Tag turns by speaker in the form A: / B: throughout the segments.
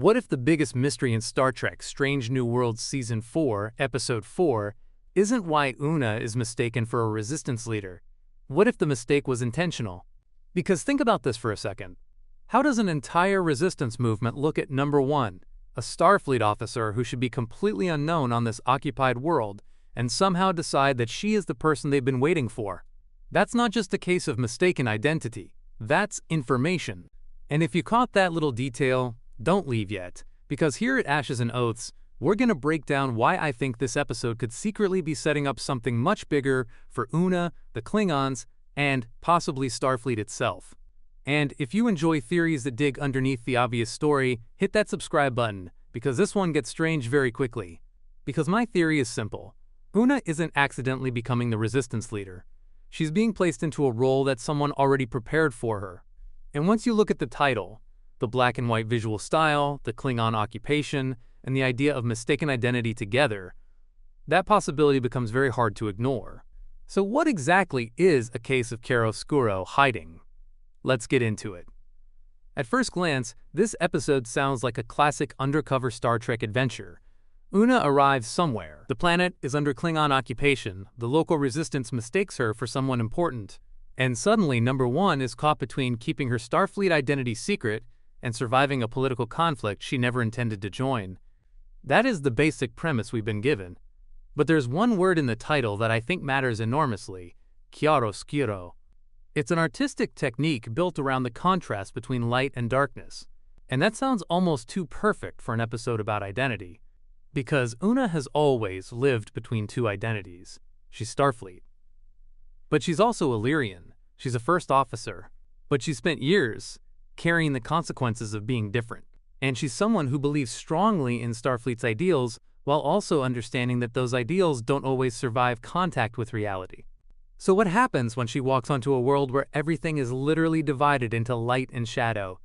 A: What if the biggest mystery in Star Trek Strange New Worlds Season 4, Episode 4, isn't why Una is mistaken for a resistance leader? What if the mistake was intentional? Because think about this for a second. How does an entire resistance movement look at number 1, a Starfleet officer who should be completely unknown on this occupied world, and somehow decide that she is the person they've been waiting for? That's not just a case of mistaken identity. That's information. And if you caught that little detail, don't leave yet, because here at Ashes and Oaths, we're going to break down why I think this episode could secretly be setting up something much bigger for Una, the Klingons, and possibly Starfleet itself. And if you enjoy theories that dig underneath the obvious story, hit that subscribe button, because this one gets strange very quickly. Because my theory is simple. Una isn't accidentally becoming the resistance leader. She's being placed into a role that someone already prepared for her. And once you look at the title, the black and white visual style, the Klingon occupation, and the idea of mistaken identity together, that possibility becomes very hard to ignore. So what exactly is a case of chiaroscuro hiding? Let's get into it. At first glance, this episode sounds like a classic undercover Star Trek adventure. Una arrives somewhere. The planet is under Klingon occupation. The local resistance mistakes her for someone important. And suddenly, number 1 is caught between keeping her Starfleet identity secret and surviving a political conflict she never intended to join. That is the basic premise we've been given. But there's one word in the title that I think matters enormously: chiaroscuro. It's an artistic technique built around the contrast between light and darkness. And that sounds almost too perfect for an episode about identity. Because Una has always lived between two identities. She's Starfleet. But she's also Illyrian. She's a first officer. But she spent years carrying the consequences of being different. And she's someone who believes strongly in Starfleet's ideals while also understanding that those ideals don't always survive contact with reality. So what happens when she walks onto a world where everything is literally divided into light and shadow?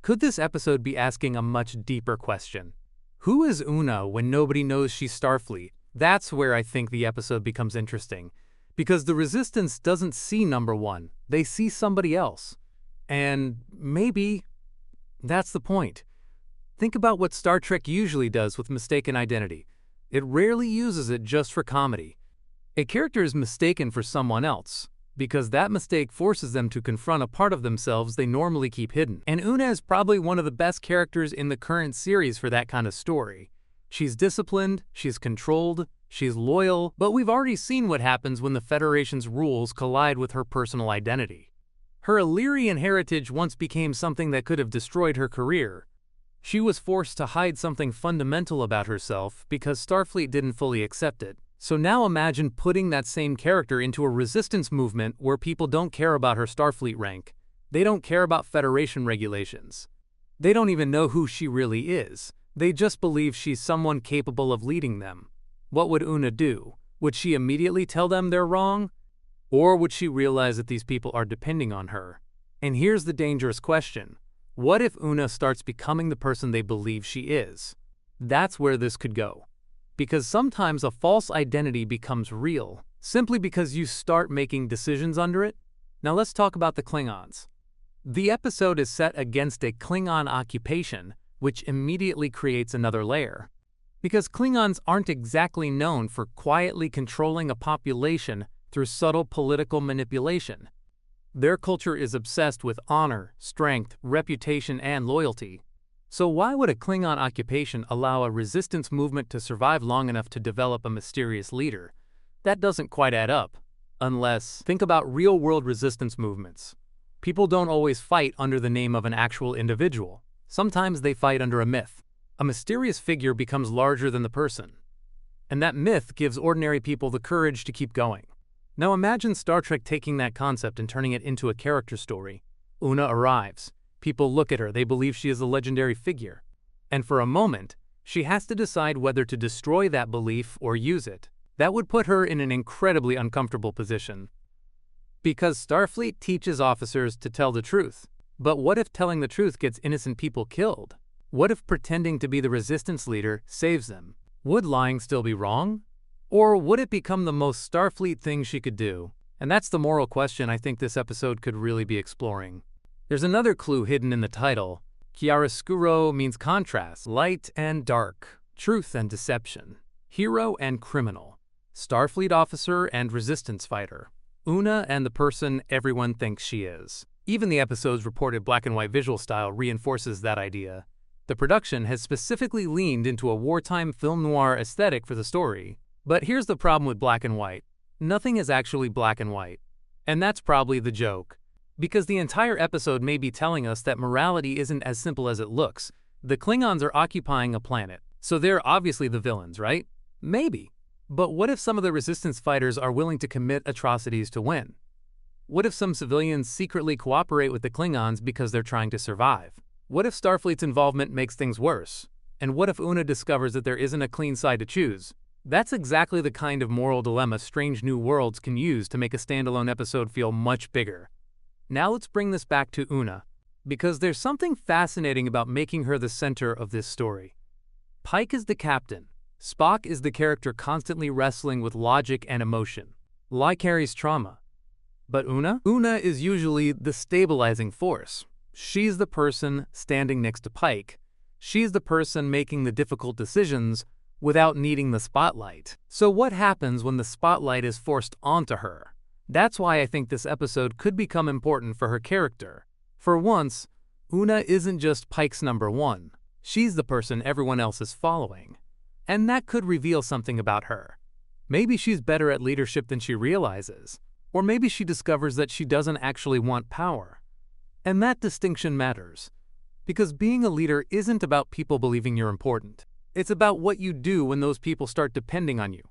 A: Could this episode be asking a much deeper question? Who is Una when nobody knows she's Starfleet? That's where I think the episode becomes interesting. Because the Resistance doesn't see number 1, they see somebody else. And maybe that's the point. Think about what Star Trek usually does with mistaken identity. It rarely uses it just for comedy. A character is mistaken for someone else because that mistake forces them to confront a part of themselves they normally keep hidden. And Una is probably one of the best characters in the current series for that kind of story. She's disciplined, she's controlled, she's loyal, but we've already seen what happens when the Federation's rules collide with her personal identity. Her Illyrian heritage once became something that could have destroyed her career. She was forced to hide something fundamental about herself because Starfleet didn't fully accept it. So now imagine putting that same character into a resistance movement where people don't care about her Starfleet rank. They don't care about Federation regulations. They don't even know who she really is. They just believe she's someone capable of leading them. What would Una do? Would she immediately tell them they're wrong? Or would she realize that these people are depending on her? And here's the dangerous question. What if Una starts becoming the person they believe she is? That's where this could go. Because sometimes a false identity becomes real, simply because you start making decisions under it. Now let's talk about the Klingons. The episode is set against a Klingon occupation, which immediately creates another layer. Because Klingons aren't exactly known for quietly controlling a population through subtle political manipulation. Their culture is obsessed with honor, strength, reputation, and loyalty. So why would a Klingon occupation allow a resistance movement to survive long enough to develop a mysterious leader? That doesn't quite add up. Unless, think about real-world resistance movements. People don't always fight under the name of an actual individual. Sometimes they fight under a myth. A mysterious figure becomes larger than the person. And that myth gives ordinary people the courage to keep going. Now imagine Star Trek taking that concept and turning it into a character story. Una arrives. People look at her, they believe she is a legendary figure. And for a moment, she has to decide whether to destroy that belief or use it. That would put her in an incredibly uncomfortable position. Because Starfleet teaches officers to tell the truth. But what if telling the truth gets innocent people killed? What if pretending to be the resistance leader saves them? Would lying still be wrong? Or would it become the most Starfleet thing she could do? And that's the moral question I think this episode could really be exploring. There's another clue hidden in the title. Chiaroscuro means contrast, light and dark, truth and deception, hero and criminal, Starfleet officer and resistance fighter, Una and the person everyone thinks she is. Even the episode's reported black and white visual style reinforces that idea. The production has specifically leaned into a wartime film noir aesthetic for the story. But here's the problem with black and white. Nothing is actually black and white. And that's probably the joke. Because the entire episode may be telling us that morality isn't as simple as it looks. The Klingons are occupying a planet, so they're obviously the villains, right? Maybe. But what if some of the resistance fighters are willing to commit atrocities to win? What if some civilians secretly cooperate with the Klingons because they're trying to survive? What if Starfleet's involvement makes things worse? And what if Una discovers that there isn't a clean side to choose? That's exactly the kind of moral dilemma Strange New Worlds can use to make a standalone episode feel much bigger. Now let's bring this back to Una, because there's something fascinating about making her the center of this story. Pike is the captain. Spock is the character constantly wrestling with logic and emotion. Lie carries trauma. But Una? Una is usually the stabilizing force. She's the person standing next to Pike. She's the person making the difficult decisions without needing the spotlight. So what happens when the spotlight is forced onto her? That's why I think this episode could become important for her character. For once, Una isn't just Pike's number one. She's the person everyone else is following. And that could reveal something about her. Maybe she's better at leadership than she realizes. Or maybe she discovers that she doesn't actually want power. And that distinction matters. Because being a leader isn't about people believing you're important. It's about what you do when those people start depending on you.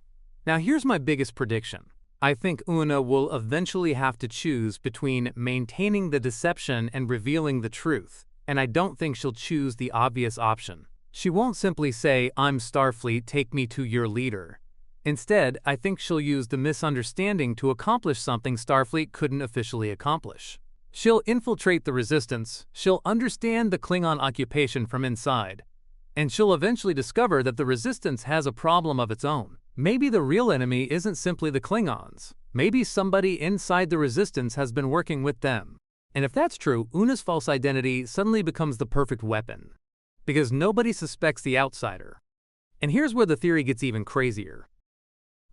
A: Now here's my biggest prediction. I think Una will eventually have to choose between maintaining the deception and revealing the truth. And I don't think she'll choose the obvious option. She won't simply say, "I'm Starfleet, take me to your leader." Instead, I think she'll use the misunderstanding to accomplish something Starfleet couldn't officially accomplish. She'll infiltrate the Resistance, she'll understand the Klingon occupation from inside, and she'll eventually discover that the Resistance has a problem of its own. Maybe the real enemy isn't simply the Klingons. Maybe somebody inside the Resistance has been working with them. And if that's true, Una's false identity suddenly becomes the perfect weapon. Because nobody suspects the outsider. And here's where the theory gets even crazier.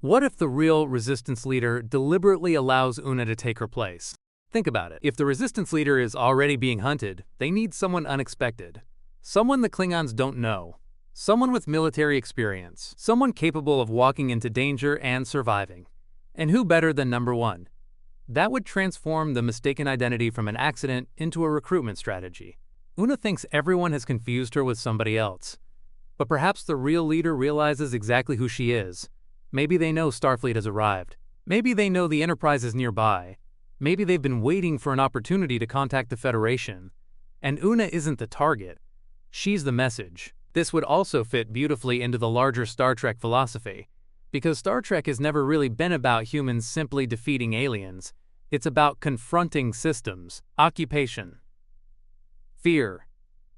A: What if the real Resistance leader deliberately allows Una to take her place? Think about it. If the Resistance leader is already being hunted, they need someone unexpected. Someone the Klingons don't know. Someone with military experience. Someone capable of walking into danger and surviving. And who better than number one? That would transform the mistaken identity from an accident into a recruitment strategy. Una thinks everyone has confused her with somebody else. But perhaps the real leader realizes exactly who she is. Maybe they know Starfleet has arrived. Maybe they know the Enterprise is nearby. Maybe they've been waiting for an opportunity to contact the Federation. And Una isn't the target. She's the message. This would also fit beautifully into the larger Star Trek philosophy. Because Star Trek has never really been about humans simply defeating aliens. It's about confronting systems, occupation, fear,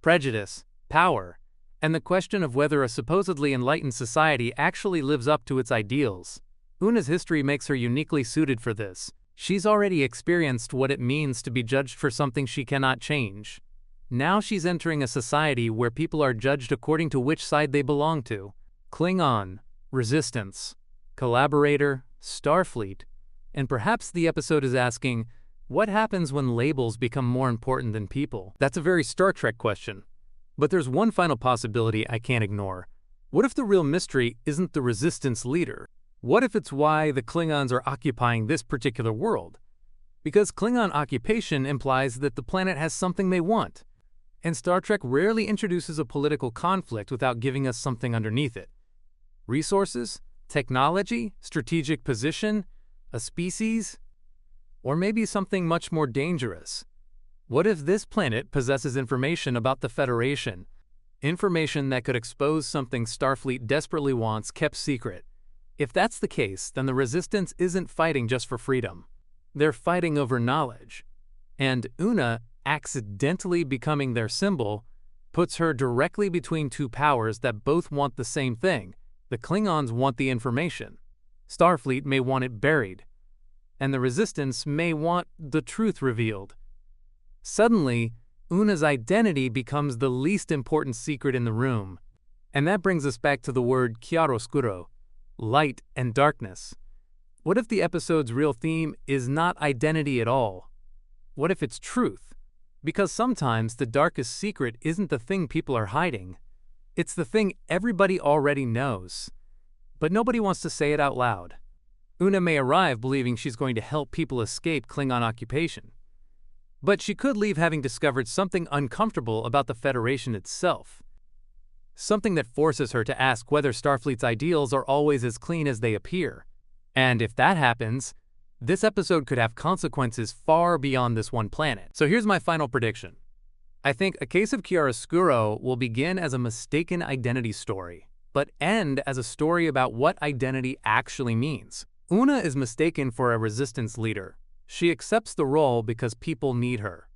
A: prejudice, power, and the question of whether a supposedly enlightened society actually lives up to its ideals. Una's history makes her uniquely suited for this. She's already experienced what it means to be judged for something she cannot change. Now she's entering a society where people are judged according to which side they belong to. Klingon, Resistance, Collaborator, Starfleet. And perhaps the episode is asking, what happens when labels become more important than people? That's a very Star Trek question. But there's one final possibility I can't ignore. What if the real mystery isn't the Resistance leader? What if it's why the Klingons are occupying this particular world? Because Klingon occupation implies that the planet has something they want. And Star Trek rarely introduces a political conflict without giving us something underneath it. Resources? Technology? Strategic position? A species? Or maybe something much more dangerous. What if this planet possesses information about the Federation? Information that could expose something Starfleet desperately wants kept secret. If that's the case, then the Resistance isn't fighting just for freedom. They're fighting over knowledge. And Una, accidentally becoming their symbol, puts her directly between two powers that both want the same thing. The Klingons want the information. Starfleet may want it buried. And the Resistance may want the truth revealed. Suddenly, Una's identity becomes the least important secret in the room. And that brings us back to the word chiaroscuro, light and darkness. What if the episode's real theme is not identity at all? What if it's truth? Because sometimes the darkest secret isn't the thing people are hiding. It's the thing everybody already knows. But nobody wants to say it out loud. Una may arrive believing she's going to help people escape Klingon occupation. But she could leave having discovered something uncomfortable about the Federation itself. Something that forces her to ask whether Starfleet's ideals are always as clean as they appear. And if that happens, this episode could have consequences far beyond this one planet. So here's my final prediction. I think A Case of Chiaroscuro will begin as a mistaken identity story, but end as a story about what identity actually means. Una is mistaken for a resistance leader. She accepts the role because people need her.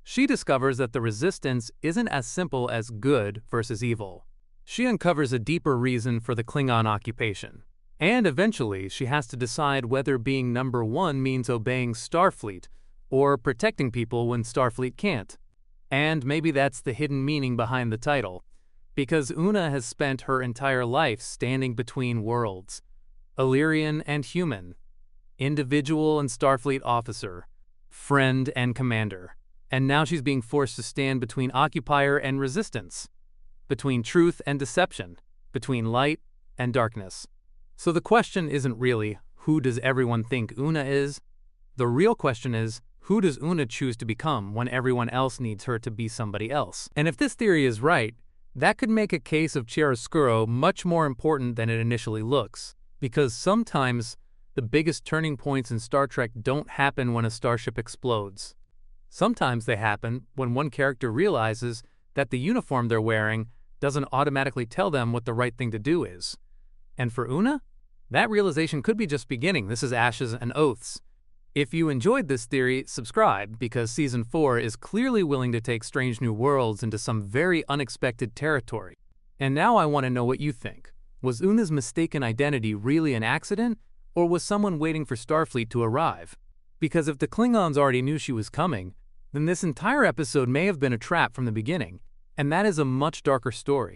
A: She discovers that the resistance isn't as simple as good versus evil. She uncovers a deeper reason for the Klingon occupation. And eventually, she has to decide whether being number one means obeying Starfleet or protecting people when Starfleet can't. And maybe that's the hidden meaning behind the title, because Una has spent her entire life standing between worlds, Illyrian and human, individual and Starfleet officer, friend and commander. And now she's being forced to stand between occupier and resistance, between truth and deception, between light and darkness. So the question isn't really, who does everyone think Una is? The real question is, who does Una choose to become when everyone else needs her to be somebody else? And if this theory is right, that could make A Case of Chiaroscuro much more important than it initially looks, because sometimes the biggest turning points in Star Trek don't happen when a starship explodes. Sometimes they happen when one character realizes that the uniform they're wearing doesn't automatically tell them what the right thing to do is. And for Una, that realization could be just beginning. This is Ashes and Oaths. If you enjoyed this theory, subscribe, because Season 4 is clearly willing to take Strange New Worlds into some very unexpected territory. And now I want to know what you think. Was Una's mistaken identity really an accident, or was someone waiting for Starfleet to arrive? Because if the Klingons already knew she was coming, then this entire episode may have been a trap from the beginning, and that is a much darker story.